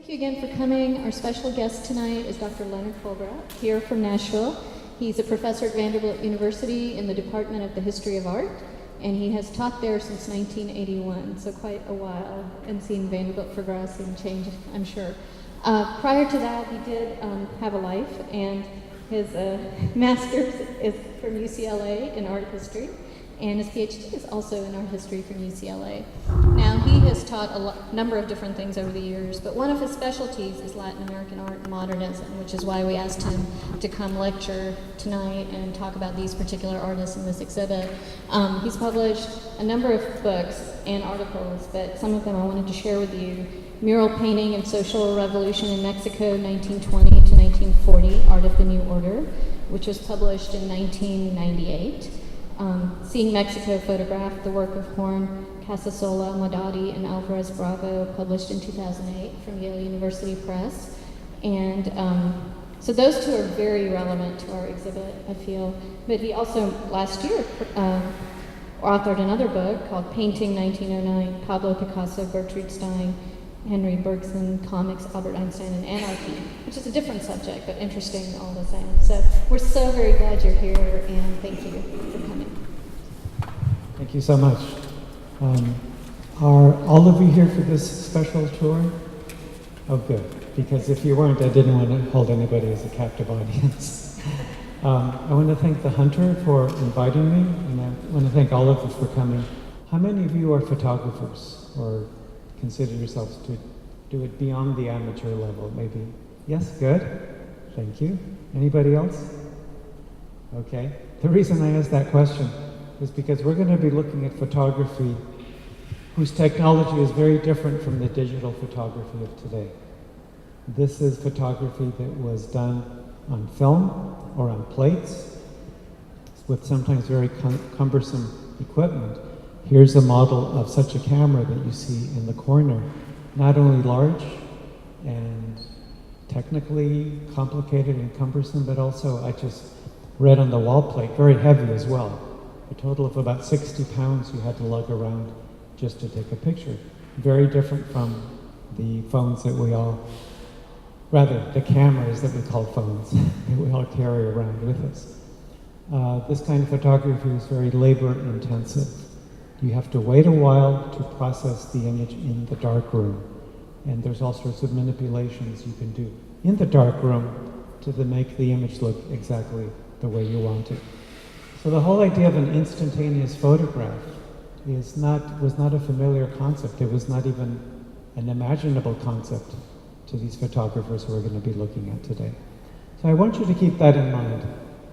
Thank you again for coming. Our special guest tonight is Dr. Leonard Folgarait, here from Nashville. He's a professor at Vanderbilt University in the Department of the History of Art, and he has taught there since 1981, so quite a while, and seen Vanderbilt progress and change, I'm sure. Prior to that, he did have a life, and his master's is from UCLA in art history, and his PhD is also in art history from UCLA. Now, he has taught a number of different things over the years, but one of his specialties is Latin American art and modernism, which is why we asked him to come lecture tonight and talk about these particular artists in this exhibit. He's published a number of books and articles, but some of them I wanted to share with you. Mural Painting and Social Revolution in Mexico, 1920 to 1940, Art of the New Order, which was published in 1998. Seeing Mexico Photographed, the work of Horn, Casasola, Modati, and Alvarez Bravo, published in 2008 from Yale University Press. And so those two are very relevant to our exhibit, I feel. But he also, last year, authored another book called Painting 1909, Pablo Picasso, Gertrude Stein, Henry Bergson, Comics, Albert Einstein, and Anarchy, which is a different subject, but interesting all the same. So we're so very glad you're here, and thank you for coming. Thank you so much. Are all of you here for this special tour? Oh, good, because if you weren't, I didn't want to hold anybody as a captive audience. I want to thank the Hunter for inviting me, and I want to thank all of you for coming. How many of you are photographers, or consider yourselves to do it beyond the amateur level, maybe? Yes, good. Thank you. Anybody else? Okay. The reason I asked that question is because we're going to be looking at photography whose technology is very different from the digital photography of today. This is photography that was done on film or on plates with sometimes very cumbersome equipment. Here's a model of such a camera that you see in the corner. Not only large and technically complicated and cumbersome, but also, I just read on the wall plate, very heavy as well. A total of about 60 pounds you had to lug around just to take a picture. Very different from the phones that we all, rather the cameras that we call phones, that we all carry around with us. This kind of photography is very labor intensive. You have to wait a while to process the image in the dark room. And there's all sorts of manipulations you can do in the dark room to make the image look exactly the way you want it. So the whole idea of an instantaneous photograph was not a familiar concept. It was not even an imaginable concept to these photographers who we're going to be looking at today. So I want you to keep that in mind.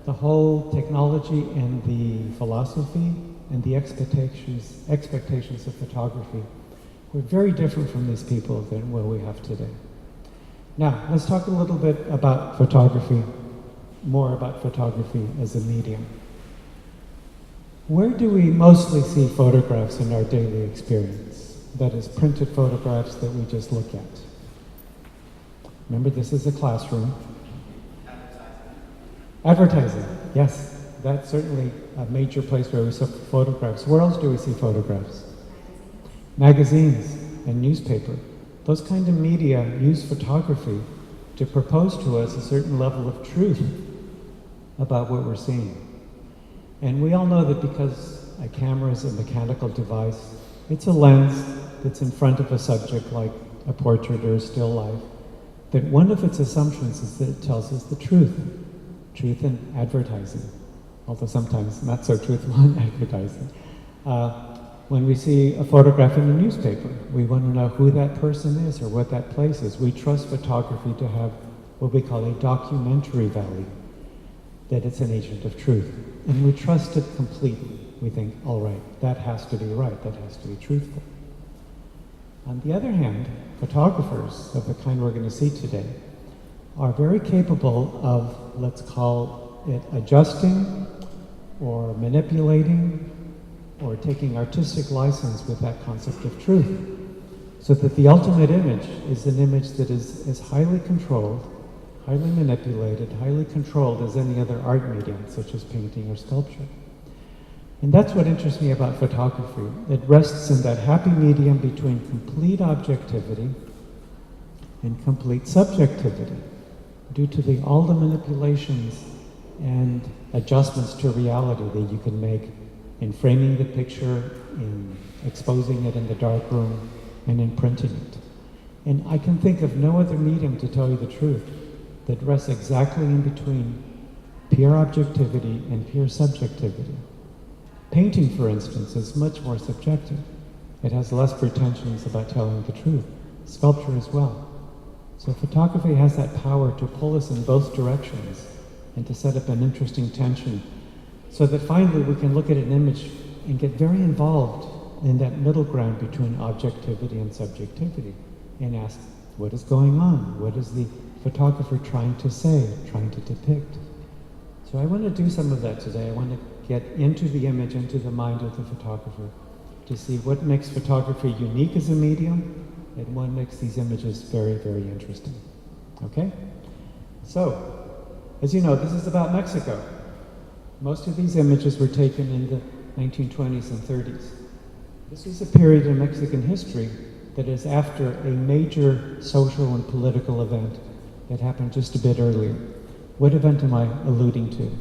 The whole technology and the philosophy and the expectations of photography were very different from these people than what we have today. Now, let's talk a little bit about photography, more about photography as a medium. Where do we mostly see photographs in our daily experience? That is, printed photographs that we just look at. Remember, this is a classroom. Advertising, yes. That's certainly a major place where we see photographs. Where else do we see photographs? Magazines and newspaper. Those kind of media use photography to propose to us a certain level of truth about what we're seeing. And we all know that because a camera is a mechanical device, it's a lens that's in front of a subject like a portrait or a still life, that one of its assumptions is that it tells us the truth in advertising. Although sometimes not so truthful in advertising. When we see a photograph in a newspaper, we want to know who that person is or what that place is. We trust photography to have what we call a documentary value, that it's an agent of truth. And we trust it completely. We think, all right, that has to be right, that has to be truthful. On the other hand, photographers of the kind we're going to see today are very capable of, let's call it, adjusting or manipulating or taking artistic license with that concept of truth, so that the ultimate image is an image that is as highly controlled, highly manipulated, highly controlled as any other art medium, such as painting or sculpture. And that's what interests me about photography. It rests in that happy medium between complete objectivity and complete subjectivity due to all the manipulations and adjustments to reality that you can make in framing the picture, in exposing it in the dark room, and in printing it. And I can think of no other medium, to tell you the truth, that rests exactly in between pure objectivity and pure subjectivity. Painting, for instance, is much more subjective. It has less pretensions about telling the truth. Sculpture as well. So photography has that power to pull us in both directions and to set up an interesting tension so that finally we can look at an image and get very involved in that middle ground between objectivity and subjectivity and ask, what is going on? What is the photographer trying to say, trying to depict? So I want to do some of that today. I want to get into the image, into the mind of the photographer, to see what makes photography unique as a medium and what makes these images very, very interesting. Okay? So, as you know, this is about Mexico. Most of these images were taken in the 1920s and 30s. This is a period in Mexican history that is after a major social and political event that happened just a bit earlier. What event am I alluding to?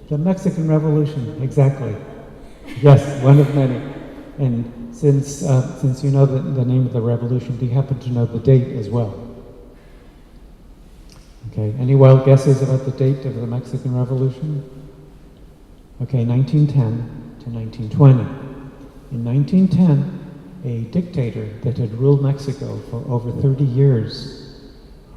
The Mexican Revolution, exactly. Yes, one of many. And since you know the name of the revolution, do you happen to know the date as well? Okay, any wild guesses about the date of the Mexican Revolution? Okay, 1910 to 1920. In 1910, a dictator that had ruled Mexico for over 30 years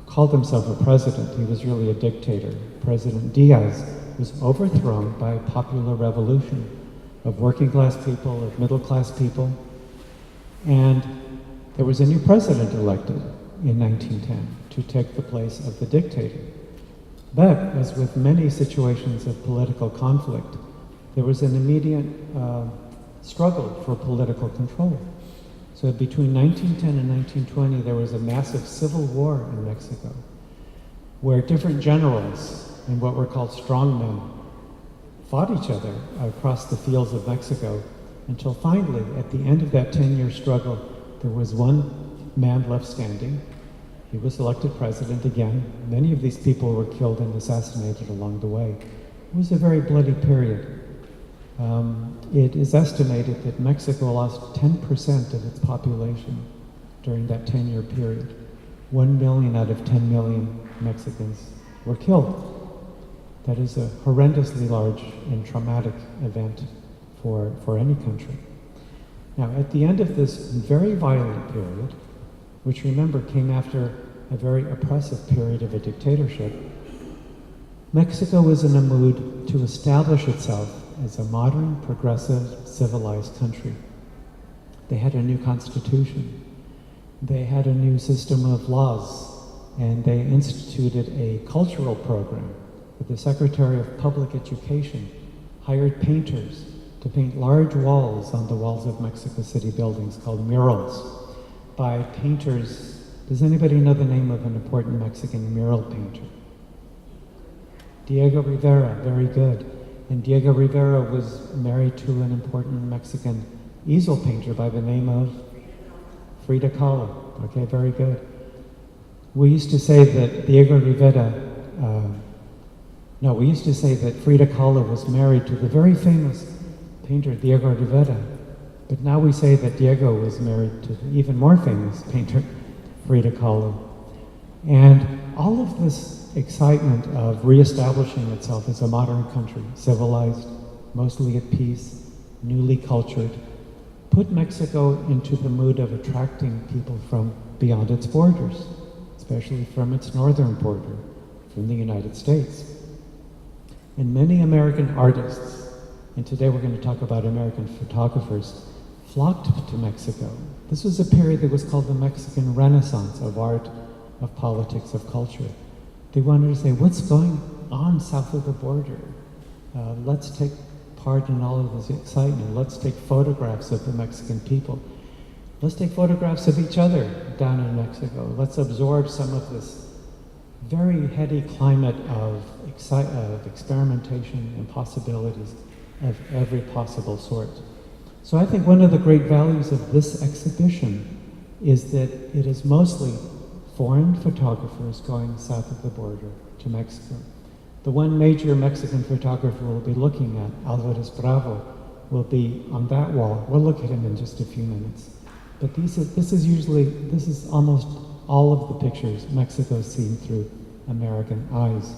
called himself a president. He was really a dictator. President Diaz was overthrown by a popular revolution of working class people, of middle class people, and there was a new president elected in 1910 to take the place of the dictator. But, as with many situations of political conflict, there was an immediate struggle for political control. So between 1910 and 1920, there was a massive civil war in Mexico, where different generals and what were called strongmen fought each other across the fields of Mexico until finally, at the end of that 10-year struggle, there was one man left standing. He was elected president again. Many of these people were killed and assassinated along the way. It was a very bloody period. It is estimated that Mexico lost 10% of its population during that 10-year period. 1 million out of 10 million Mexicans were killed. That is a horrendously large and traumatic event for any country. Now, at the end of this very violent period, which remember came after a very oppressive period of a dictatorship, Mexico was in a mood to establish itself as a modern, progressive, civilized country. They had a new constitution. They had a new system of laws, and they instituted a cultural program. The Secretary of Public Education hired painters to paint large walls on the walls of Mexico City buildings called murals by painters. Does anybody know the name of an important Mexican mural painter? Diego Rivera, very good. And Diego Rivera was married to an important Mexican easel painter by the name of Frida Kahlo. Okay, very good. We used to say that Frida Kahlo was married to the very famous painter Diego Rivera. But now we say that Diego was married to the even more famous painter Frida Kahlo. And all of this excitement of reestablishing itself as a modern country, civilized, mostly at peace, newly cultured, put Mexico into the mood of attracting people from beyond its borders, especially from its northern border, from the United States. And many American artists, and today we're going to talk about American photographers, flocked to Mexico. This was a period that was called the Mexican Renaissance of art, of politics, of culture. They wanted to say, what's going on south of the border? Let's take part in all of this excitement. Let's take photographs of the Mexican people. Let's take photographs of each other down in Mexico. Let's absorb some of this very heady climate of experimentation and possibilities of every possible sort. So I think one of the great values of this exhibition is that it is mostly foreign photographers going south of the border to Mexico. The one major Mexican photographer we'll be looking at, Alvarez Bravo, will be on that wall. We'll look at him in just a few minutes. But this is almost all of the pictures Mexico seen through American eyes.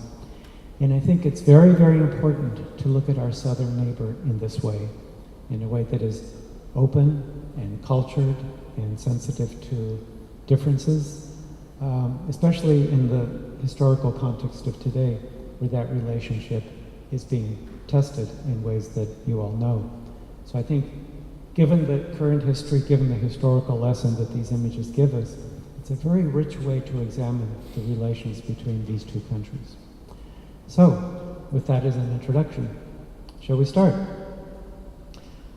And I think it's very, very important to look at our southern neighbor in this way, in a way that is open and cultured and sensitive to differences, especially in the historical context of today, where that relationship is being tested in ways that you all know. So I think, given the current history, given the historical lesson that these images give us, it's a very rich way to examine the relations between these two countries. So, with that as an introduction, shall we start?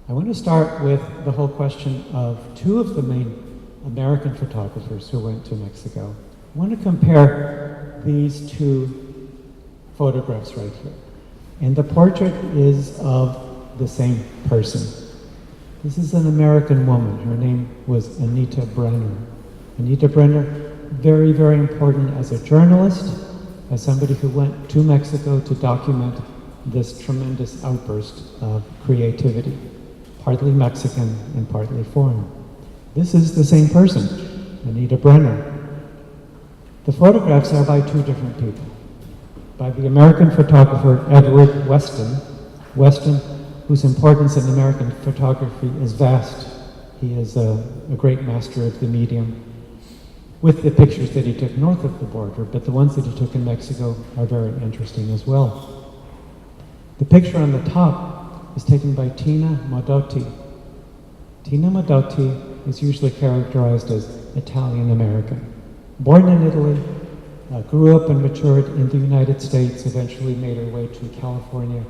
I want to start with the whole question of two of the main American photographers who went to Mexico. I want to compare these two photographs right here. And the portrait is of the same person. This is an American woman. Her name was Anita Brenner. Anita Brenner, very, very important as a journalist, as somebody who went to Mexico to document this tremendous outburst of creativity, partly Mexican and partly foreign. This is the same person, Anita Brenner. The photographs are by two different people. By the American photographer Edward Weston. Weston, whose importance in American photography is vast. He is a great master of the medium, with the pictures that he took north of the border, but the ones that he took in Mexico are very interesting as well. The picture on the top is taken by Tina Modotti. Tina Modotti is usually characterized as Italian-American. Born in Italy, grew up and matured in the United States, eventually made her way to California,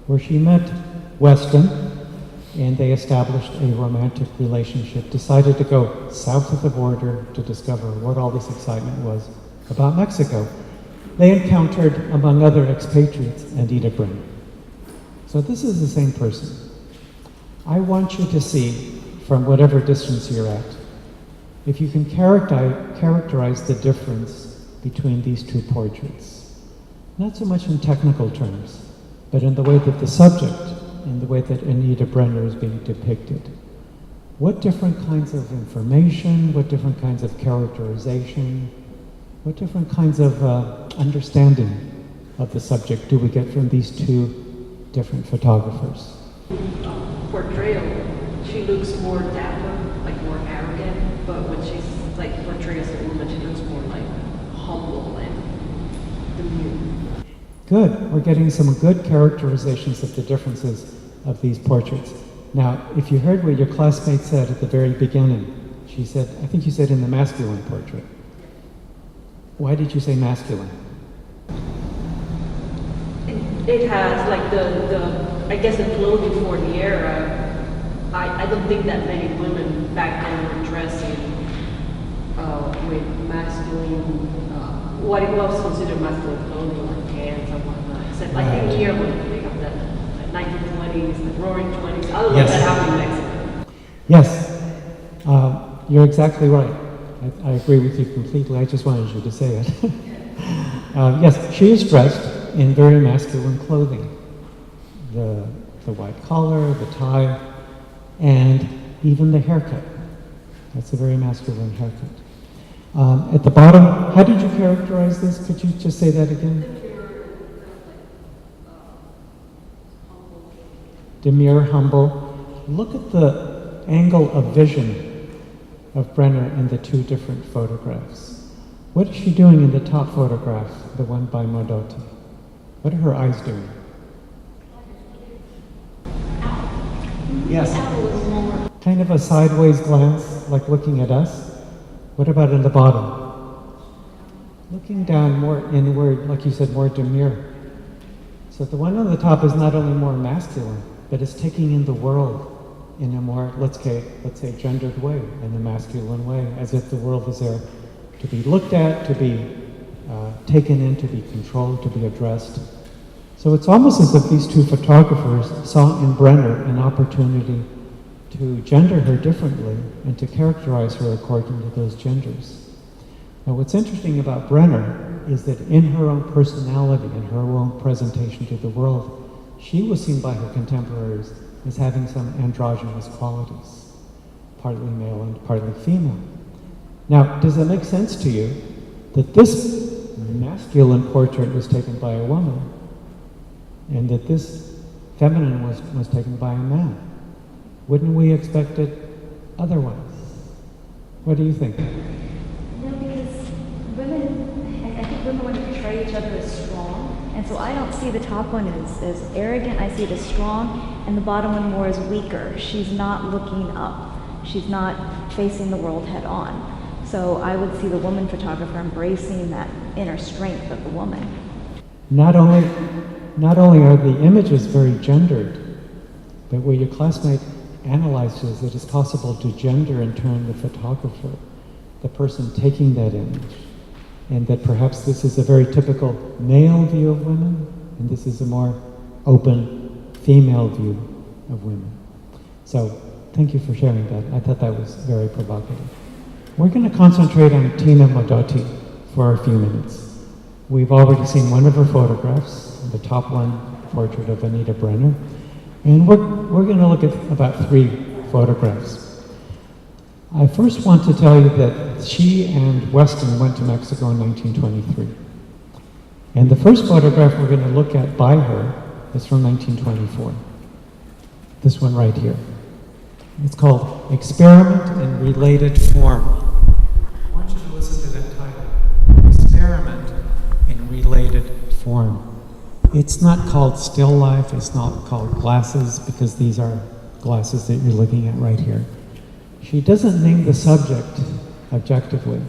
where she met Weston, and they established a romantic relationship, decided to go south of the border to discover what all this excitement was about Mexico. They encountered, among other expatriates, Anita Brenner. So this is the same person. I want you to see, from whatever distance you're at, if you can characterize the difference between these two portraits. Not so much in technical terms, but in the way that the subject, in the way that Anita Brenner is being depicted. What different kinds of information, what different kinds of characterization, what different kinds of understanding of the subject do we get from these two different photographers? Portrayal, she looks more dapper, like more arrogant, but when she's like portrayed as a woman, she looks more like humble and demure. Good. We're getting some good characterizations of the differences of these portraits. Now, if you heard what your classmate said at the very beginning, she said, I think you said in the masculine portrait. Why did you say masculine? It has like I guess the clothing for the era. I don't think that many women back then were dressing with masculine, what it was considered masculine clothing, like pants and whatnot. Except I think here when they have the 1920s, the roaring 20s, I don't know if that happened in Mexico. Yes, you're exactly right. I agree with you completely. I just wanted you to say it. Yes, she is dressed in very masculine clothing. The white collar, the tie, and even the haircut. That's a very masculine haircut. At the bottom, how did you characterize this? Could you just say that again? Demure, humble. Look at the angle of vision of Brenner in the two different photographs. What is she doing in the top photograph, the one by Modotti? What are her eyes doing? Yes. Kind of a sideways glance, like looking at us. What about in the bottom? Looking down more inward, like you said, more demure. So the one on the top is not only more masculine, but it's taking in the world in a more, let's say, gendered way, in a masculine way, as if the world was there to be looked at, to be taken in, to be controlled, to be addressed. So it's almost as if these two photographers saw in Brenner an opportunity to gender her differently and to characterize her according to those genders. Now what's interesting about Brenner is that in her own personality and her own presentation to the world, she was seen by her contemporaries as having some androgynous qualities, partly male and partly female. Now, does it make sense to you that this masculine portrait was taken by a woman and that this feminine was taken by a man? Wouldn't we expect it otherwise? What do you think? No, because women, I think women want to portray each other as strong, and so I don't see the top one as arrogant, I see it as strong, and the bottom one more as weaker. She's not looking up. She's not facing the world head on. So I would see the woman photographer embracing that inner strength of the woman. Not only are the images very gendered, but what your classmate analyzed is that it's possible to gender in turn the photographer, the person taking that image, and that perhaps this is a very typical male view of women, and this is a more open female view of women. So thank you for sharing that. I thought that was very provocative. We're going to concentrate on Tina Modotti for a few minutes. We've already seen one of her photographs, the top one, portrait of Anita Brenner, and we're going to look at about 3 photographs. I first want to tell you that she and Weston went to Mexico in 1923. And the first photograph we're going to look at by her is from 1924. This one right here. It's called Experiment in Related Form. I want you to listen to that title. Experiment in Related Form. It's not called still life, it's not called glasses, because these are glasses that you're looking at right here. She doesn't name the subject objectively.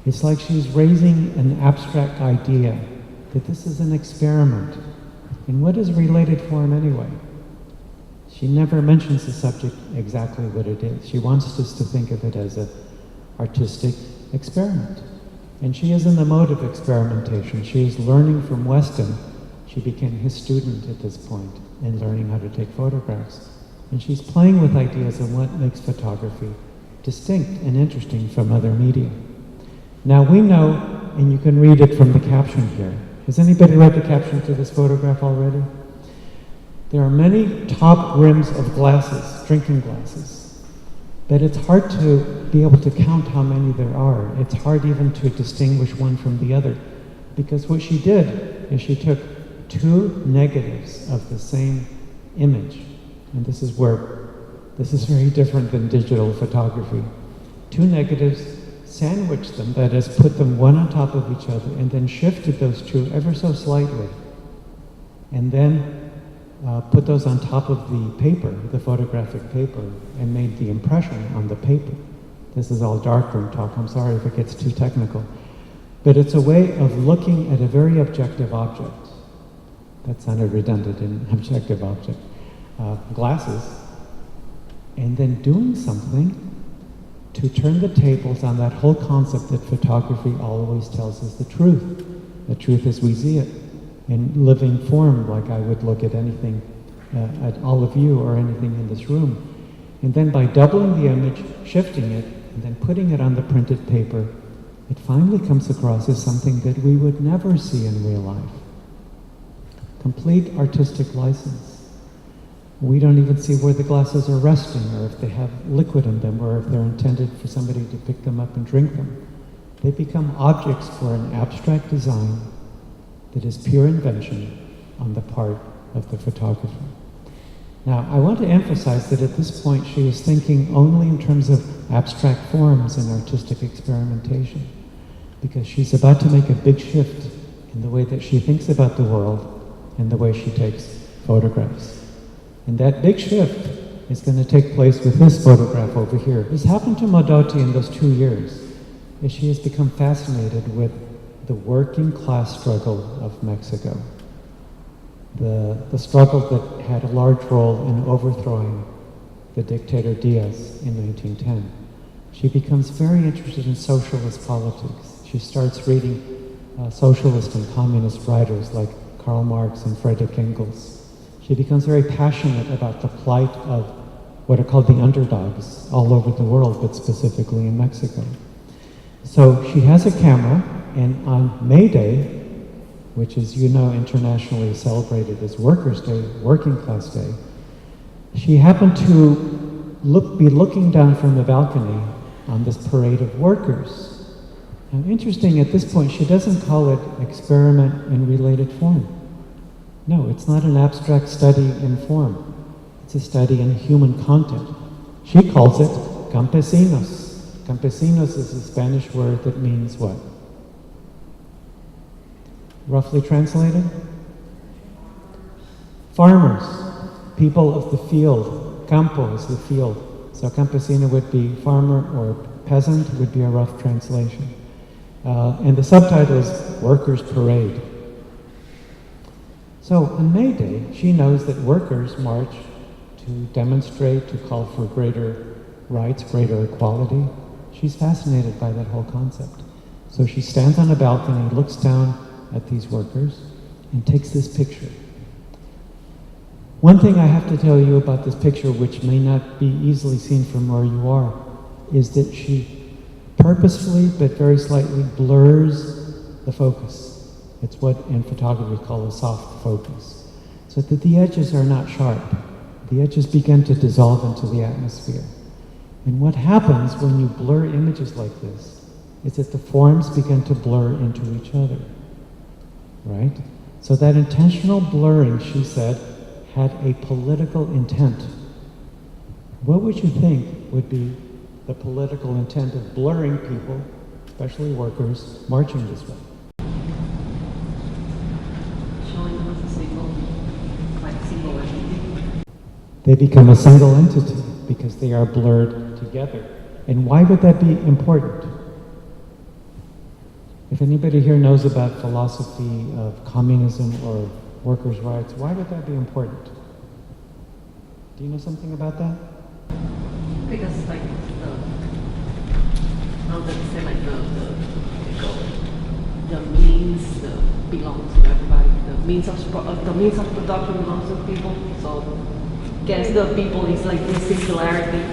It's like she's raising an abstract idea that this is an experiment. And what is related form anyway? She never mentions the subject exactly what it is. She wants us to think of it as an artistic experiment. And she is in the mode of experimentation. She is learning from Weston. She became his student at this point in learning how to take photographs. And she's playing with ideas of what makes photography distinct and interesting from other media. Now we know, and you can read it from the caption here. Has anybody read the caption to this photograph already? There are many top rims of glasses, drinking glasses, but it's hard to be able to count how many there are. It's hard even to distinguish one from the other, because what she did is she took 2 negatives of the same image, and this is very different than digital photography. 2 negatives, sandwiched them, that is, put them one on top of each other, and then shifted those 2 ever so slightly, and then put those on top of the paper, the photographic paper, and made the impression on the paper. This is all darkroom talk, I'm sorry if it gets too technical. But it's a way of looking at a very objective object. That sounded redundant, an objective object. Glasses, and then doing something to turn the tables on that whole concept that photography always tells us the truth. The truth as we see it, in living form, like I would look at anything, at all of you or anything in this room. And then by doubling the image, shifting it, and then putting it on the printed paper, it finally comes across as something that we would never see in real life. Complete artistic license. We don't even see where the glasses are resting, or if they have liquid in them, or if they're intended for somebody to pick them up and drink them. They become objects for an abstract design that is pure invention on the part of the photographer. Now, I want to emphasize that at this point she is thinking only in terms of abstract forms and artistic experimentation, because she's about to make a big shift in the way that she thinks about the world and the way she takes photographs. And that big shift is going to take place with this photograph over here. This happened to Modotti in those 2 years, as she has become fascinated with the working class struggle of Mexico. The struggle that had a large role in overthrowing the dictator Diaz in 1910. She becomes very interested in socialist politics. She starts reading socialist and communist writers like Karl Marx and Friedrich Engels. She becomes very passionate about the plight of what are called the underdogs all over the world, but specifically in Mexico. So she has a camera, and on May Day, which is, you know, internationally celebrated as Workers' Day, Working Class Day, she happened to be looking down from the balcony on this parade of workers. Now, interesting, at this point, she doesn't call it experiment in related form. No, it's not an abstract study in form. It's a study in human content. She calls it Campesinos. Campesinos is a Spanish word that means what? Roughly translated? Farmers, people of the field. Campo is the field. So campesino would be farmer, or peasant would be a rough translation. And the subtitle is Workers' Parade. So on May Day, she knows that workers march to demonstrate, to call for greater rights, greater equality. She's fascinated by that whole concept. So she stands on a balcony, looks down at these workers, and takes this picture. One thing I have to tell you about this picture, which may not be easily seen from where you are, is that she purposefully, but very slightly, blurs the focus. It's what in photography we call a soft focus, so that the edges are not sharp. The edges begin to dissolve into the atmosphere. And what happens when you blur images like this is that the forms begin to blur into each other, right? So that intentional blurring, she said, had a political intent. What would you think would be the political intent of blurring people, especially workers, marching this way? Showing them as a single entity. They become a single entity because they are blurred together. And why would that be important? If anybody here knows about philosophy of communism or workers' rights, why would that be important? Do you know something about that? Because like how does it say, like the means belongs to everybody. The means of production belongs to people. So against the people is like this singularity.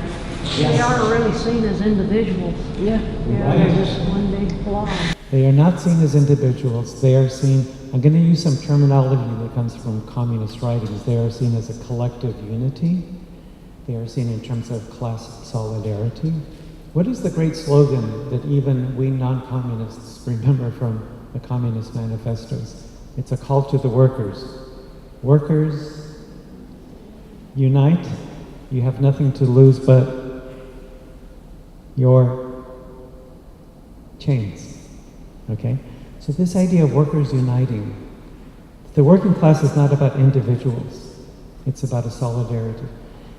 Yes. They aren't really seen as individuals. Yeah. Right. They're just one big blob. They are not seen as individuals. They are seen, I'm going to use some terminology that comes from communist writings. They are seen as a collective unity. They are seen in terms of class solidarity. What is the great slogan that even we non-communists remember from the Communist manifestos? It's a call to the workers. Workers, unite. You have nothing to lose but your chains. Okay? So this idea of workers uniting, the working class is not about individuals. It's about a solidarity.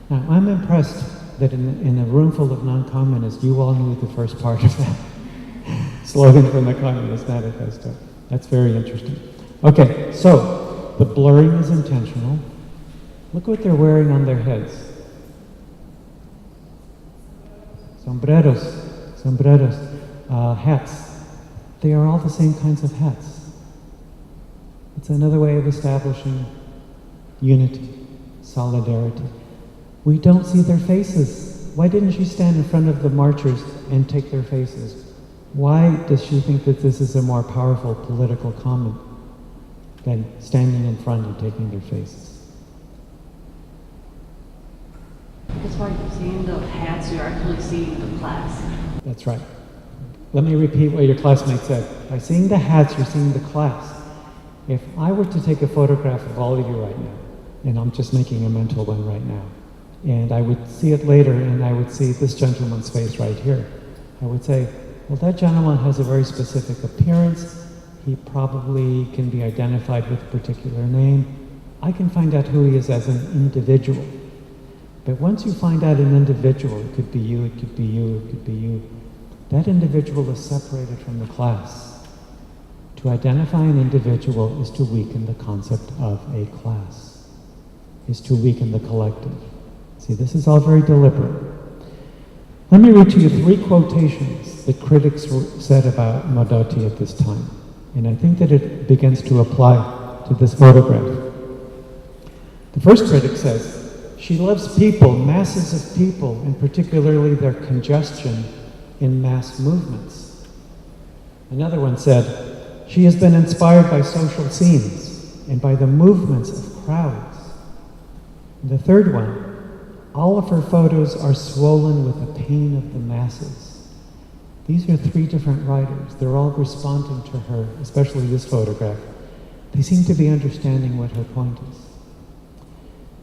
Now, I'm impressed that in a room full of non-communists, you all knew the first part of that slogan from the Communist Manifesto. That's very interesting. Okay, so the blurring is intentional. Look what they're wearing on their heads. Sombreros, hats. They are all the same kinds of hats. It's another way of establishing unity, solidarity. We don't see their faces. Why didn't she stand in front of the marchers and take their faces? Why does she think that this is a more powerful political comment than standing in front and taking their faces? That's why you're seeing the hats, you're actually seeing the class. That's right. Let me repeat what your classmate said. By seeing the hats, you're seeing the class. If I were to take a photograph of all of you right now, and I'm just making a mental one right now, and I would see it later and I would see this gentleman's face right here, I would say, well, that gentleman has a very specific appearance. He probably can be identified with a particular name. I can find out who he is as an individual. But once you find out an individual, it could be you, it could be you, it could be you, that individual is separated from the class. To identify an individual is to weaken the concept of a class, is to weaken the collective. See, this is all very deliberate. Let me read to you 3 quotations that critics said about Modotti at this time. And I think that it begins to apply to this photograph. The first critic says, she loves people, masses of people, and particularly their congestion in mass movements. Another one said, she has been inspired by social scenes and by the movements of crowds. And the third one, all of her photos are swollen with the pain of the masses. These are three different writers. They're all responding to her, especially this photograph. They seem to be understanding what her point is.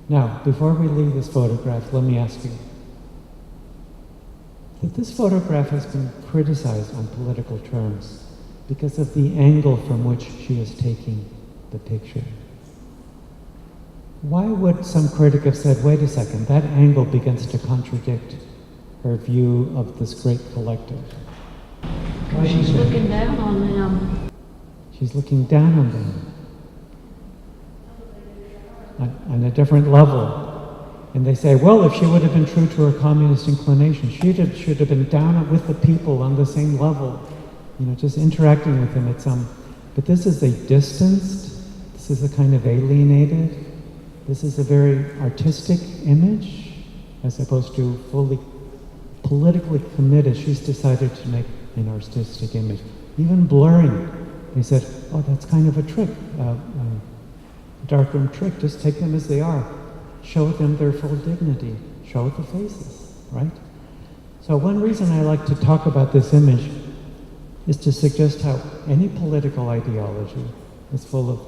Now, before we leave this photograph, let me ask you, that this photograph has been criticized on political terms because of the angle from which she is taking the picture. Why would some critic have said, wait a second, that angle begins to contradict her view of this great collective? Why She's do you think? looking down on them. She's looking down on them on a different level. And they say, well, if she would have been true to her communist inclination, should have been down with the people on the same level, just interacting with them. But this is a distanced, this is a kind of alienated, this is a very artistic image, as opposed to fully politically committed. She's decided to make an artistic image. Even blurring, they said, oh, that's kind of a trick, darkroom trick, just take them as they are. Show them their full dignity. Show the faces, right? So one reason I like to talk about this image is to suggest how any political ideology is full of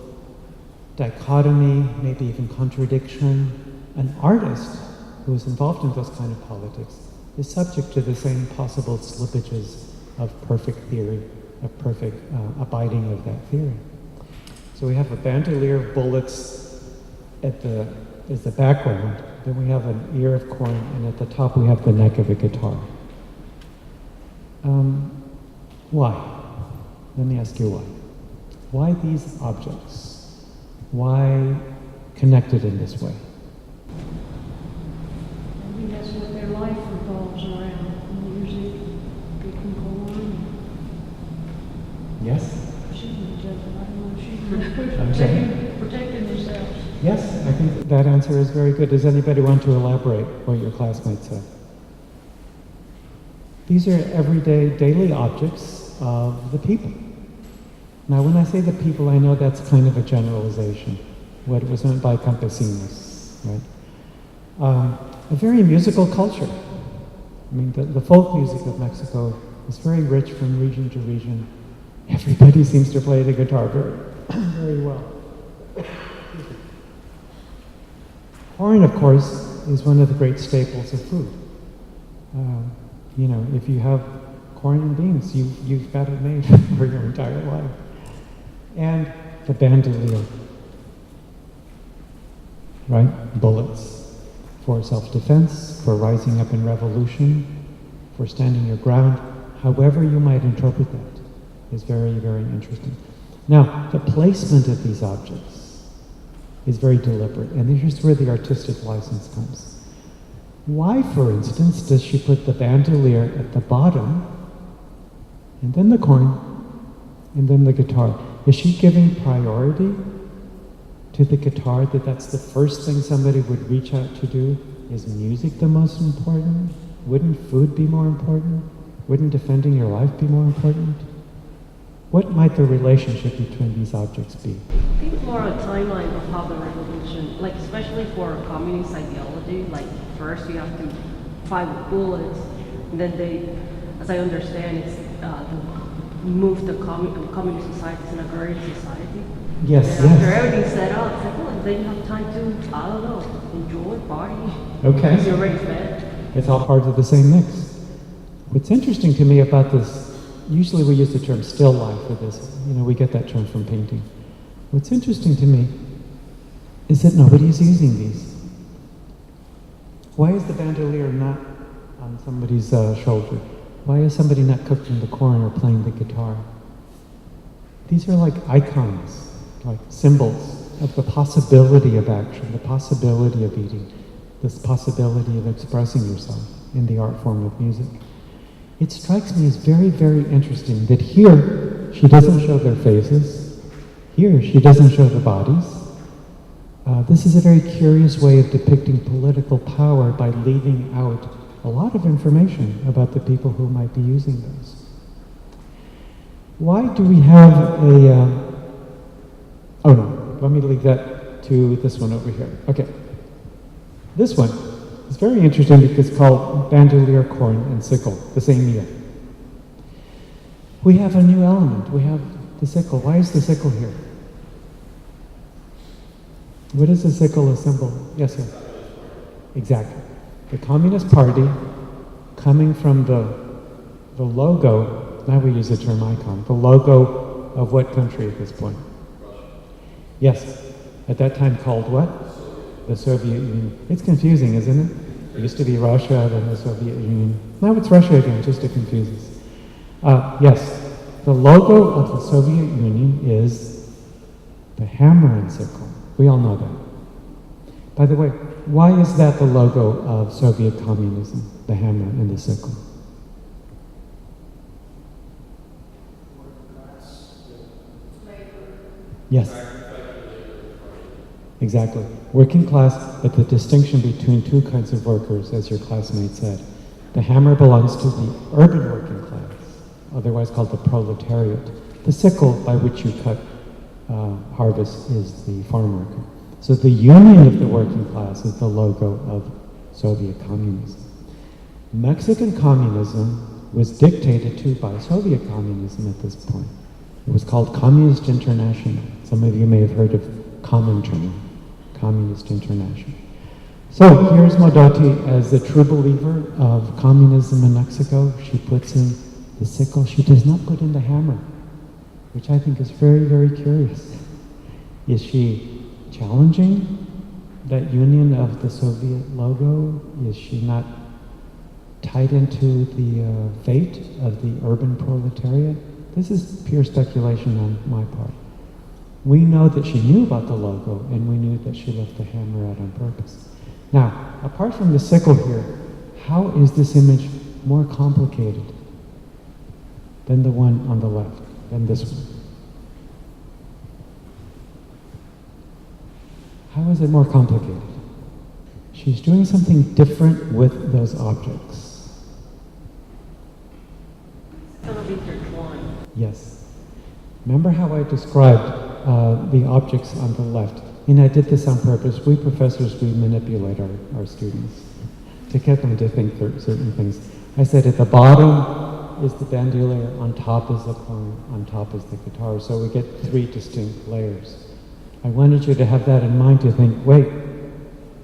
dichotomy, maybe even contradiction. An artist who is involved in those kind of politics is subject to the same possible slippages of perfect theory, of perfect abiding of that theory. So we have a bandolier of bullets as the background, then we have an ear of corn, and at the top we have the neck of a guitar. Why? Let me ask you why. Why these objects? Why connected in this way? I think that's what their life revolves around. Music, picking corn. Yes? She's I don't know, she's Okay. protecting themselves. Yes, I think that answer is very good. Does anybody want to elaborate what your classmates said? These are everyday, daily objects of the people. Now, when I say the people, I know that's kind of a generalization, what was meant by Campesinos, right? A very musical culture. I mean, the folk music of Mexico is very rich from region to region. Everybody seems to play the guitar very well. Corn, of course, is one of the great staples of food. If you have corn and beans, you've got it made for your entire life. And the bandolier, right? Bullets for self-defense, for rising up in revolution, for standing your ground. However you might interpret that is very, very interesting. Now, the placement of these objects is very deliberate, and here's where the artistic license comes. Why, for instance, does she put the bandolier at the bottom, and then the corn, and then the guitar? Is she giving priority to the guitar, that that's the first thing somebody would reach out to do? Is music the most important? Wouldn't food be more important? Wouldn't defending your life be more important? What might the relationship between these objects be? I think more a timeline of how the revolution, like especially for communist ideology, like first you have to fight with bullets, and then they, as I understand, it's move the communist society to an agrarian society. Yes, and after yes. everything's set up, it's like, well, then you have time to, I don't know, enjoy, party. Okay. Because you're already fed. It's all part of the same mix. What's interesting to me about this, usually we use the term still life for this. We get that term from painting. What's interesting to me is that nobody's using these. Why is the bandolier not on somebody's shoulder? Why is somebody not cooking the corn or playing the guitar? These are like icons, like symbols of the possibility of action, the possibility of eating, this possibility of expressing yourself in the art form of music. It strikes me as very, very interesting that here she doesn't show their faces, here she doesn't show the bodies, This is a very curious way of depicting political power by leaving out a lot of information about the people who might be using those. Why do we have a... oh no, let me leave that to this one over here. Okay. This one is very interesting because it's called bandolier, corn, and sickle, the same year. We have a new element. We have the sickle. Why is the sickle here? What is the sickle a symbol? Yes, sir. Exactly. The Communist Party, coming from the logo, now we use the term icon, the logo of what country at this point? Yes. At that time called what? The Soviet Union. It's confusing, isn't it? It used to be Russia, then the Soviet Union. Now it's Russia again, just to confuse us. Yes. The logo of the Soviet Union is the hammer and sickle. We all know that. By the way, why is that the logo of Soviet communism, the hammer and the sickle? Yes. Exactly. Working class, but the distinction between two kinds of workers, as your classmate said. The hammer belongs to the urban working class, otherwise called the proletariat. The sickle by which you cut harvest is the farm worker. So the union of the working class is the logo of Soviet communism. Mexican communism was dictated to by Soviet communism at this point. It was called Communist International. Some of you may have heard of Comintern, Communist International. So here's Modotti as the true believer of communism in Mexico. She puts in the sickle. She does not put in the hammer, which I think is very, very curious. Is she challenging that union of the Soviet logo? Is she not tied into the fate of the urban proletariat? This is pure speculation on my part. We know that she knew about the logo, and we knew that she left the hammer out on purpose. Now, apart from the sickle here, how is this image more complicated than the one on the left, than this one? How is it more complicated? She's doing something different with those objects. Kind of intertwined. Yes. Remember how I described the objects on the left? And I did this on purpose. We professors, we manipulate our students to get them to think certain things. I said at the bottom is the bandolier, on top is the corn, on top is the guitar. So we get three distinct layers. I wanted you to have that in mind to think, wait,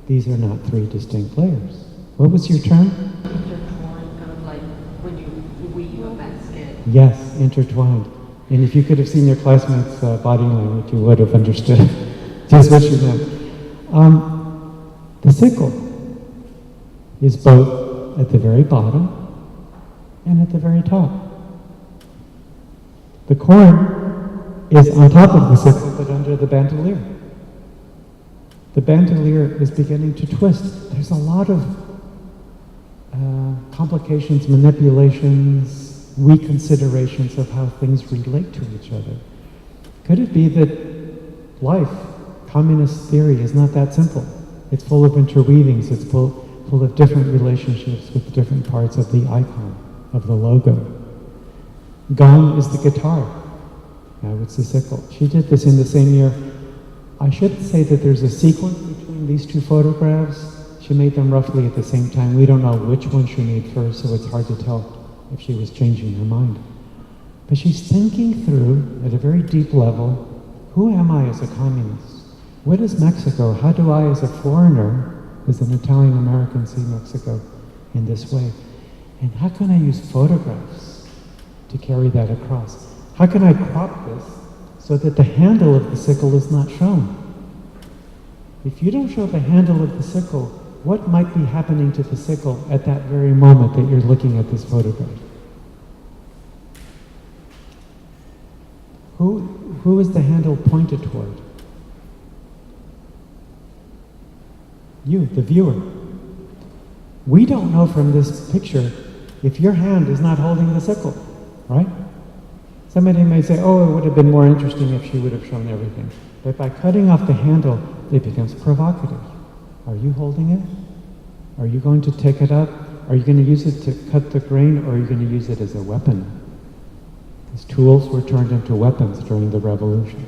these are not three distinct layers. What was your term? Intertwined, kind of like when you weave a basket. Yes, intertwined. And if you could have seen your classmates' body language, you would have understood just what you meant. The sickle is both at the very bottom and at the very top. The corn is on top of the sickle, but under the bandolier. The bandolier is beginning to twist. There's a lot of complications, manipulations, reconsiderations of how things relate to each other. Could it be that life, communist theory, is not that simple? It's full of interweavings. It's full of different relationships with different parts of the icon, of the logo. Gone is the guitar. Now it's the sickle. She did this in the same year. I should say that there's a sequence between these two photographs. She made them roughly at the same time. We don't know which one she made first, so it's hard to tell if she was changing her mind. But she's thinking through, at a very deep level, who am I as a communist? What is Mexico? How do I, as a foreigner, as an Italian American, see Mexico in this way? And how can I use photographs to carry that across? How can I crop this so that the handle of the sickle is not shown? If you don't show the handle of the sickle, what might be happening to the sickle at that very moment that you're looking at this photograph? Who is the handle pointed toward? You, the viewer. We don't know from this picture if your hand is not holding the sickle, right? Somebody may say, oh, it would have been more interesting if she would have shown everything. But by cutting off the handle, it becomes provocative. Are you holding it? Are you going to take it up? Are you going to use it to cut the grain, or are you going to use it as a weapon? These tools were turned into weapons during the revolution.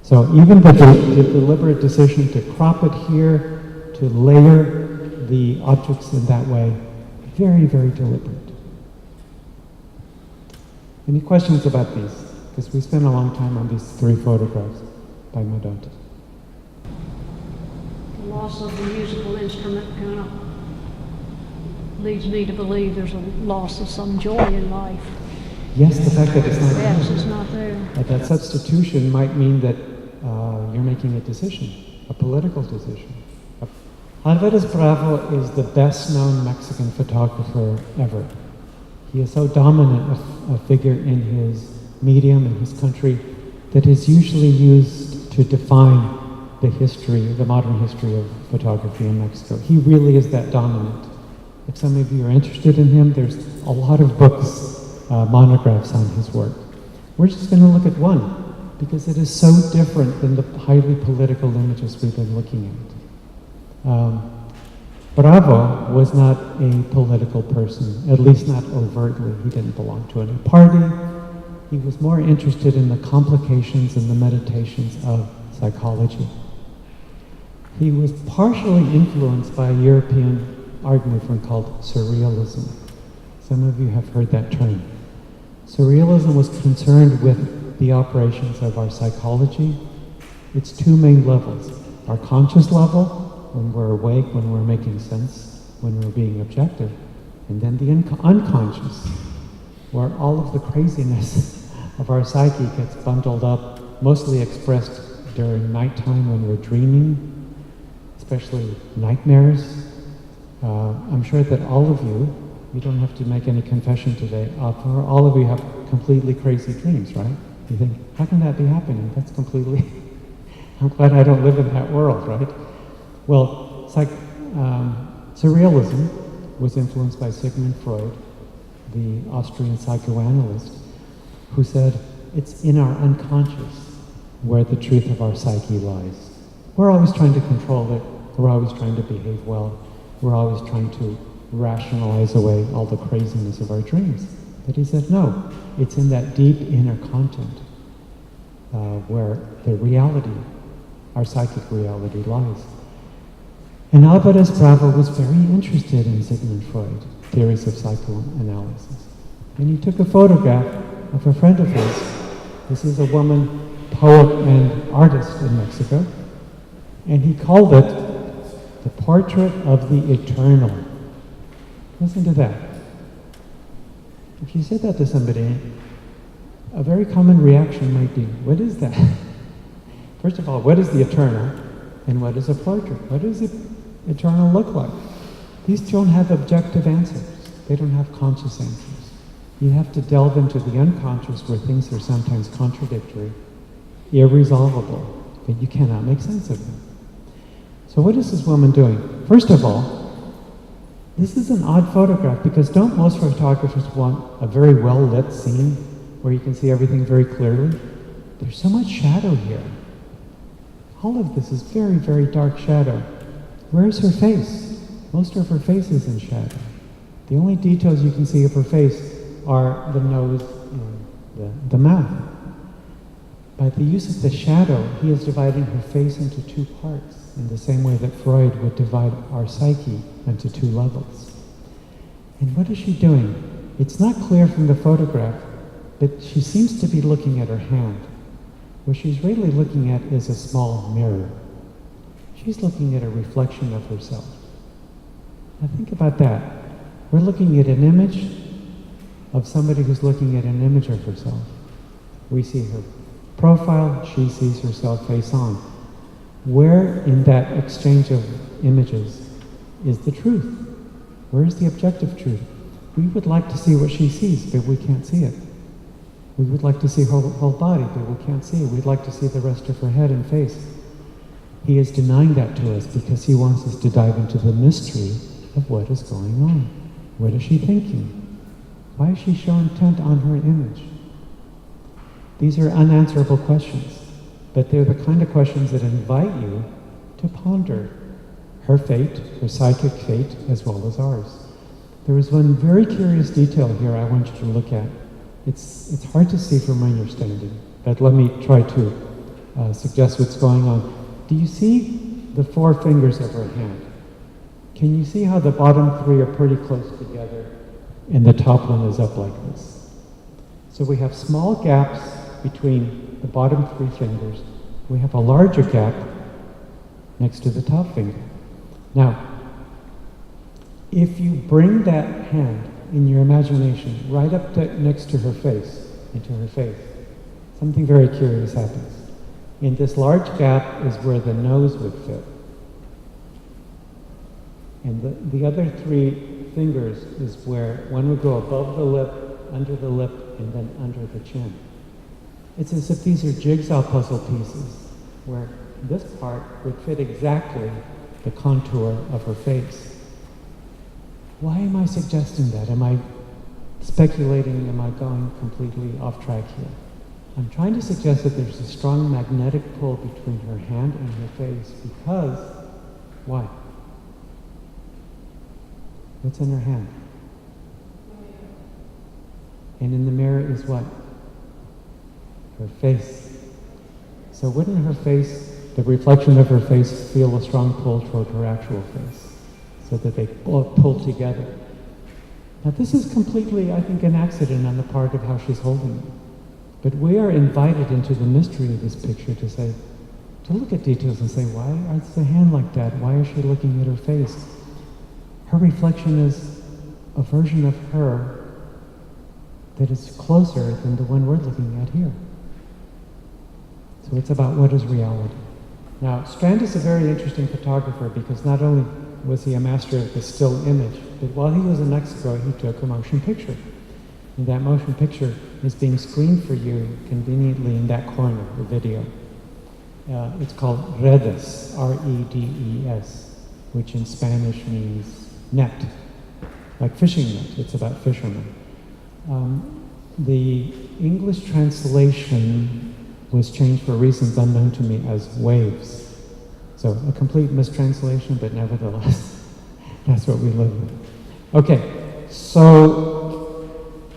So even the deliberate decision to crop it here, to layer the objects in that way, very, very deliberate. Any questions about these? Because we spent a long time on these 3 photographs by Madonna. The loss of the musical instrument kind of leads me to believe there's a loss of some joy in life. Yes, the fact that it's not Yes, there. it's not there. That substitution might mean that you're making a decision, a political decision. Alvarez Bravo is the best-known Mexican photographer ever. He is so dominant a figure in his medium, in his country, that is usually used to define the history, the modern history of photography in Mexico. He really is that dominant. If some of you are interested in him, there's a lot of books, monographs on his work. We're just going to look at one, because it is so different than the highly political images we've been looking at. Bravo was not a political person, at least not overtly. He didn't belong to any party. He was more interested in the complications and the meditations of psychology. He was partially influenced by a European art movement called Surrealism. Some of you have heard that term. Surrealism was concerned with the operations of our psychology. It's 2 main levels. Our conscious level, when we're awake, when we're making sense, when we're being objective, and then the unconscious, where all of the craziness of our psyche gets bundled up, mostly expressed during nighttime when we're dreaming, especially nightmares. I'm sure that all of you don't have to make any confession today, all of you have completely crazy dreams, right? You think, how can that be happening? That's completely, I'm glad I don't live in that world, right? Well, surrealism was influenced by Sigmund Freud, the Austrian psychoanalyst, who said, it's in our unconscious where the truth of our psyche lies. We're always trying to control it, we're always trying to behave well, we're always trying to rationalize away all the craziness of our dreams. But he said, no, it's in that deep inner content where the reality, our psychic reality, lies. And Alvarez Bravo was very interested in Sigmund Freud, theories of psychoanalysis. And he took a photograph of a friend of his. This is a woman, poet and artist in Mexico. And he called it the portrait of the eternal. Listen to that. If you said that to somebody, a very common reaction might be, what is that? First of all, what is the eternal? And what is a portrait? What does the eternal look like? These don't have objective answers. They don't have conscious answers. You have to delve into the unconscious where things are sometimes contradictory, irresolvable, but you cannot make sense of them. So what is this woman doing? First of all, this is an odd photograph, because don't most photographers want a very well-lit scene where you can see everything very clearly? There's so much shadow here. All of this is very, very dark shadow. Where's her face? Most of her face is in shadow. The only details you can see of her face are the nose and the mouth. By the use of the shadow, he is dividing her face into 2 parts, in the same way that Freud would divide our psyche into 2 levels. And what is she doing? It's not clear from the photograph, but she seems to be looking at her hand. What she's really looking at is a small mirror. She's looking at a reflection of herself. Now think about that. We're looking at an image of somebody who's looking at an image of herself. We see her profile, she sees herself face on. Where in that exchange of images is the truth? Where is the objective truth? We would like to see what she sees, but we can't see it. We would like to see her whole body, but we can't see it. We'd like to see the rest of her head and face. He is denying that to us because he wants us to dive into the mystery of what is going on. What is she thinking? Why is she so intent on her image? These are unanswerable questions. but they're the kind of questions that invite you to ponder her fate, her psychic fate, as well as ours. There was one very curious detail here I want you to look at. It's hard to see from where you're standing, but let me try to suggest what's going on. Do you see the 4 fingers of her hand? Can you see how the bottom 3 are pretty close together and the top one is up like this? So we have small gaps between the bottom 3 fingers. We have a larger gap next to the top finger. Now, if you bring that hand in your imagination right up next to her face, into her face, something very curious happens. In this large gap is where the nose would fit. And the other 3 fingers is where one would go above the lip, under the lip, and then under the chin. It's as if these are jigsaw puzzle pieces, where this part would fit exactly the contour of her face. Why am I suggesting that? Am I speculating? Am I going completely off track here? I'm trying to suggest that there's a strong magnetic pull between her hand and her face because, why? What's in her hand? And in the mirror is what? Her face. So wouldn't her face, the reflection of her face, feel a strong pull toward her actual face, so that they pull together? Now this is completely, I think, an accident on the part of how she's holding it. But we are invited into the mystery of this picture to look at details and say, why is the hand like that? Why is she looking at her face? Her reflection is a version of her that is closer than the one we're looking at here. So it's about what is reality. Now, Strand is a very interesting photographer because not only was he a master of the still image, but while he was in Mexico, he took a motion picture. And that motion picture is being screened for you conveniently in that corner, the video. It's called Redes, R-E-D-E-S, which in Spanish means net, like fishing net. It's about fishermen. The English translation was changed for reasons unknown to me as waves. So a complete mistranslation, but nevertheless, that's what we live with. Okay, so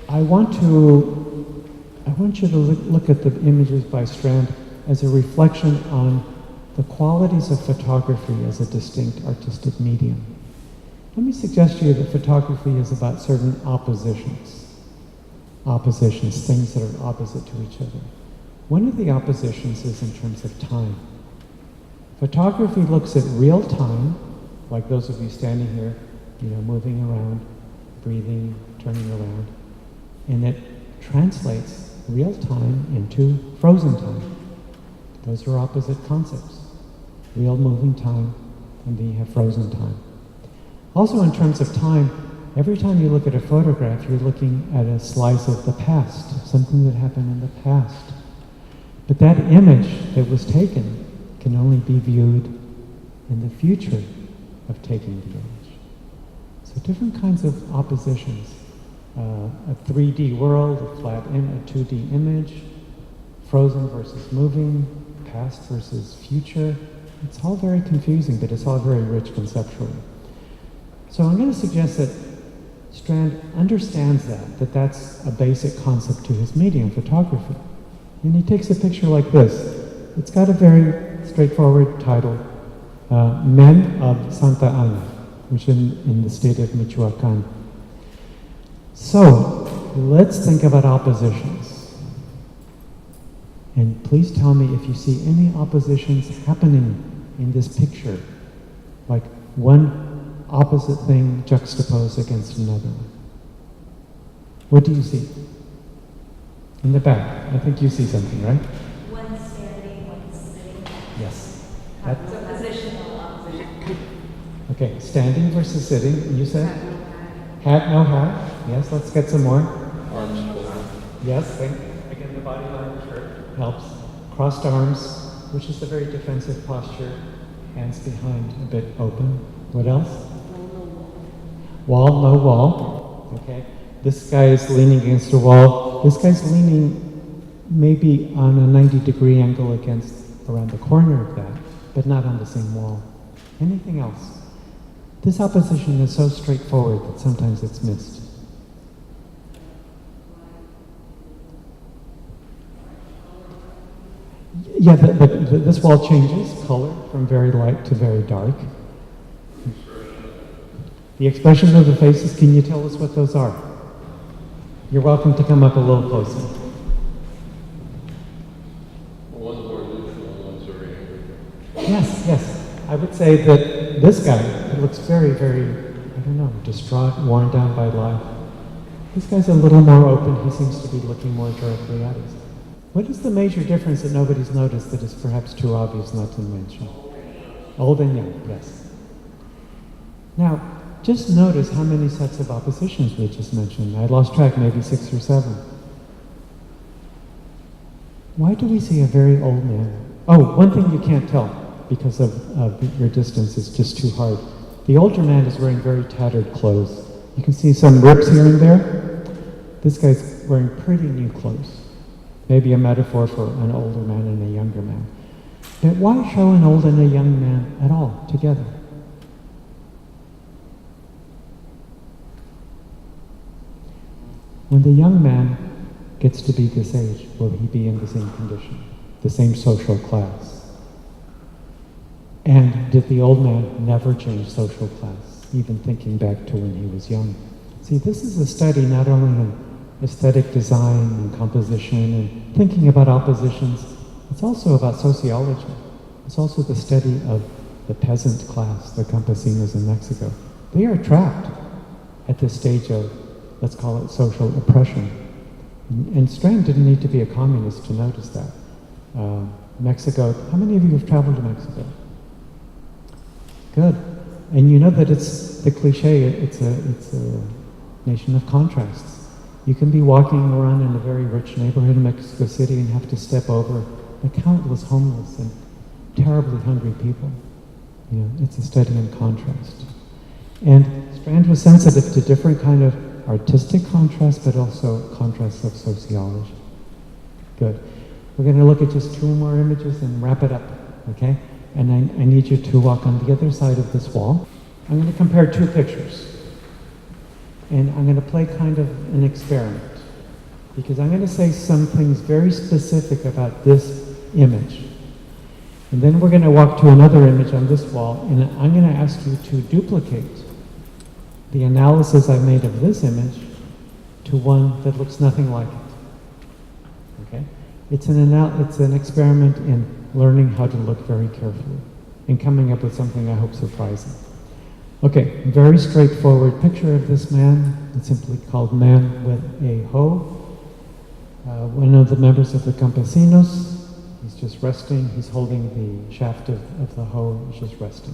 I want you to look at the images by Strand as a reflection on the qualities of photography as a distinct artistic medium. Let me suggest to you that photography is about certain oppositions, things that are opposite to each other. One of the oppositions is in terms of time. Photography looks at real time, like those of you standing here, moving around, breathing, turning around, and it translates real time into frozen time. Those are opposite concepts. Real moving time, and then you have frozen time. Also in terms of time, every time you look at a photograph, you're looking at a slice of the past, something that happened in the past. But that image that was taken can only be viewed in the future of taking the image. So different kinds of oppositions. A 3D world, a flat a 2D image, frozen versus moving, past versus future. It's all very confusing, but it's all very rich conceptually. So I'm going to suggest that Strand understands that that's a basic concept to his medium, photography. And he takes a picture like this. It's got a very straightforward title, Men of Santa Ana, which is in the state of Michoacan. So, let's think about oppositions. And please tell me if you see any oppositions happening in this picture, like one opposite thing juxtaposed against another. What do you see? In the back, I think you see something, right? One standing, one sitting. Yes. It's a positional opposition. Okay, standing versus sitting, you said? Hat, no hat. Yes, let's get some more. Arms folded. Yes, again, the body line of the shirt helps. Crossed arms, which is a very defensive posture. Hands behind, a bit open. What else? Wall, no wall. Okay. This guy is leaning against a wall. This guy's leaning maybe on a 90-degree angle against around the corner of that, but not on the same wall. Anything else? This opposition is so straightforward that sometimes it's missed. Yeah, this wall changes color from very light to very dark. The expression of the faces, can you tell us what those are? You're welcome to come up a little closer. One's more neutral, one's very angry. Yes. I would say that this guy looks very, very, I don't know, distraught, worn down by life. This guy's a little more open. He seems to be looking more directly at us. What is the major difference that nobody's noticed that is perhaps too obvious not to mention? Old and young, yes. Now, just notice how many sets of oppositions we just mentioned. I lost track, maybe 6 or 7. Why do we see a very old man? Oh, one thing you can't tell because of your distance is just too hard. The older man is wearing very tattered clothes. You can see some rips here and there. This guy's wearing pretty new clothes. Maybe a metaphor for an older man and a younger man. But why show an old and a young man at all together? When the young man gets to be this age, will he be in the same condition, the same social class? And did the old man never change social class, even thinking back to when he was young? See, this is a study not only in aesthetic design and composition and thinking about oppositions, it's also about sociology. It's also the study of the peasant class, the Campesinos in Mexico. They are trapped at this stage of, let's call it social oppression. And Strand didn't need to be a communist to notice that. Mexico, how many of you have traveled to Mexico? Good. And you know that it's the cliche, it's a nation of contrasts. You can be walking around in a very rich neighborhood in Mexico City and have to step over the countless homeless and terribly hungry people. You know, it's a study in contrast. And Strand was sensitive to different kind of artistic contrast, but also contrasts of sociology. Good. We're going to look at just 2 more images and wrap it up, okay? And I need you to walk on the other side of this wall. I'm going to compare 2 pictures. And I'm going to play kind of an experiment. Because I'm going to say some things very specific about this image. And then we're going to walk to another image on this wall, and I'm going to ask you to duplicate the analysis I made of this image to one that looks nothing like it. Okay? It's an experiment in learning how to look very carefully and coming up with something I hope surprising. Okay, very straightforward picture of this man. It's simply called Man with a Hoe. One of the members of the Campesinos. He's just resting. He's holding the shaft of the hoe. He's just resting.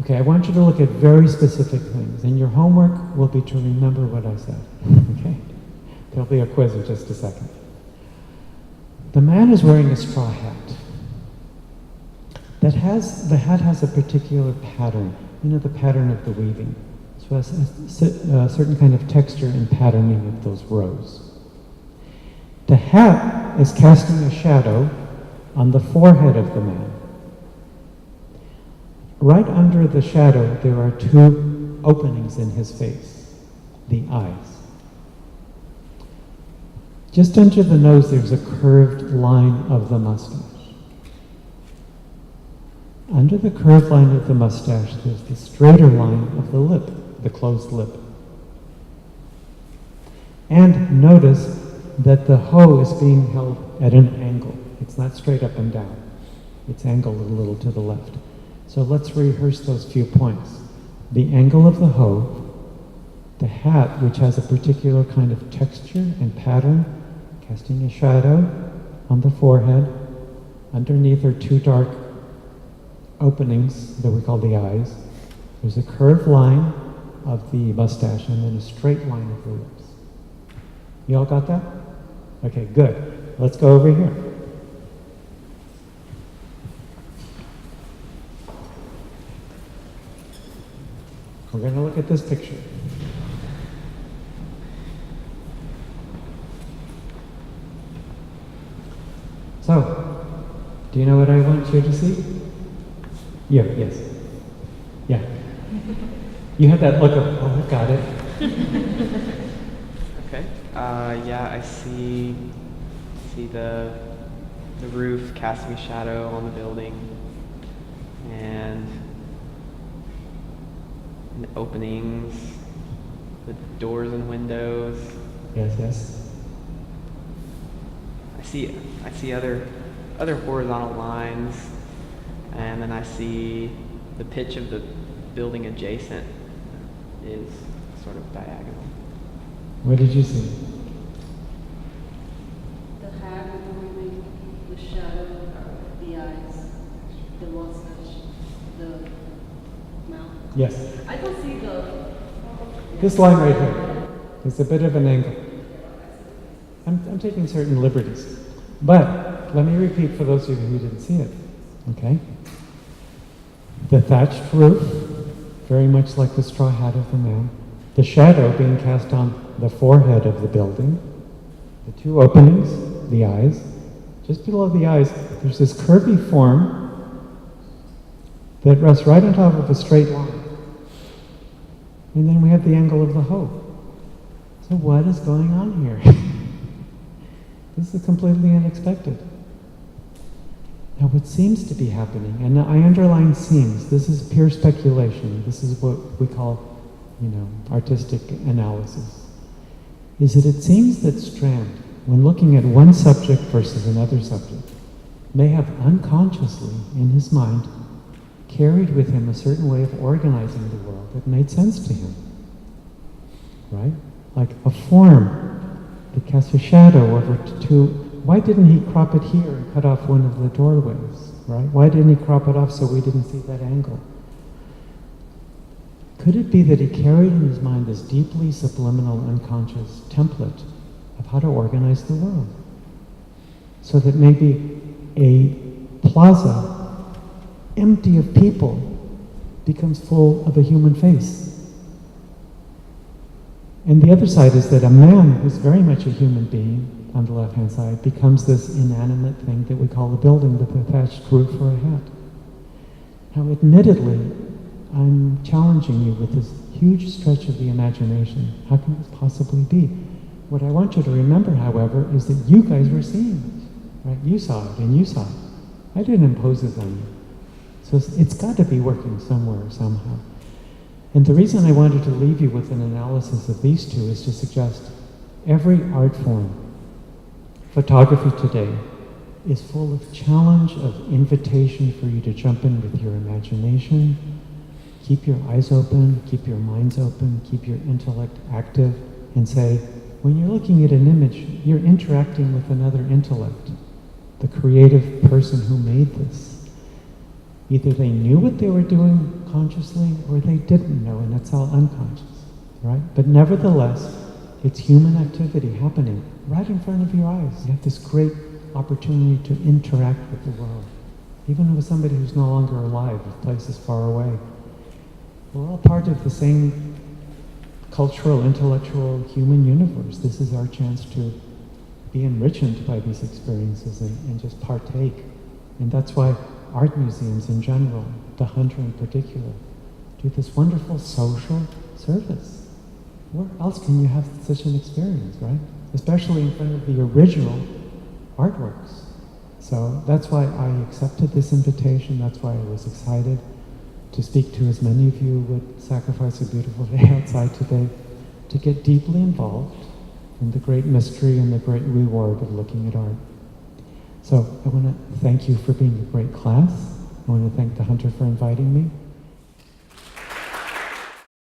Okay, I want you to look at very specific things. And your homework will be to remember what I said. Okay? There'll be a quiz in just a second. The man is wearing a straw hat. The hat has a particular pattern. You know, the pattern of the weaving. So it has a certain kind of texture and patterning of those rows. The hat is casting a shadow on the forehead of the man. Right under the shadow, there are 2 openings in his face, the eyes. Just under the nose, there's a curved line of the mustache. Under the curved line of the mustache, there's the straighter line of the lip, the closed lip. And notice that the hoe is being held at an angle. It's not straight up and down. It's angled a little to the left. So let's rehearse those few points. The angle of the hoe, the hat, which has a particular kind of texture and pattern, casting a shadow on the forehead. Underneath are 2 dark openings that we call the eyes. There's a curved line of the mustache and then a straight line of the lips. You all got that? Okay, good. Let's go over here. We're going to look at this picture. So, Do you know what I want you to see? Yeah, yes. Yeah. You had that look of, oh, I got it. Okay. Yeah, I see the roof casting a shadow on the building, and openings, the doors and windows. Yes, yes. I see other horizontal lines, and then I see the pitch of the building adjacent is sort of diagonal. What did you see? The hair with the wing, the shadow, the eyes, the mustache, the mouth. Yes. I don't see the. This line right here is a bit of an angle. I'm taking certain liberties. But let me repeat for those of you who didn't see it. Okay? The thatched roof, very much like the straw hat of the man. The shadow being cast on the forehead of the building. The two openings, the eyes. Just below the eyes, there's this curvy form that rests right on top of a straight line. And then we have the angle of the hoe. So what is going on here? This is completely unexpected. Now what seems to be happening, and I underline seems, this is pure speculation, this is what we call, artistic analysis, is that it seems that Strand, when looking at one subject versus another subject, may have unconsciously, in his mind, carried with him a certain way of organizing the world that made sense to him. Right? Like a form that casts a shadow over two. Why didn't he crop it here and cut off one of the doorways? Right? Why didn't he crop it off so we didn't see that angle? Could it be that he carried in his mind this deeply subliminal, unconscious template of how to organize the world? So that maybe a plaza empty of people becomes full of a human face. And the other side is that a man who's very much a human being on the left-hand side becomes this inanimate thing that we call a building with a thatched roof or a hat. Now, admittedly, I'm challenging you with this huge stretch of the imagination. How can this possibly be? What I want you to remember, however, is that you guys were seeing it, right? You saw it, and you saw it. I didn't impose this on you. So it's got to be working somewhere, somehow. And the reason I wanted to leave you with an analysis of these two is to suggest every art form, photography today, is full of challenge, of invitation for you to jump in with your imagination, keep your eyes open, keep your minds open, keep your intellect active, and say, when you're looking at an image, you're interacting with another intellect, the creative person who made this. Either they knew what they were doing consciously or they didn't know, and it's all unconscious, right? But nevertheless, it's human activity happening right in front of your eyes. You have this great opportunity to interact with the world, even with somebody who's no longer alive, whose place is far away. We're all part of the same cultural, intellectual, human universe. This is our chance to be enriched by these experiences and just partake. And that's why art museums in general, the Hunter in particular, do this wonderful social service. Where else can you have such an experience, right? Especially in front of the original artworks. So that's why I accepted this invitation. That's why I was excited to speak to as many of you who would sacrifice a beautiful day outside today to get deeply involved in the great mystery and the great reward of looking at art. So I want to thank you for being a great class. I want to thank the Hunter for inviting me.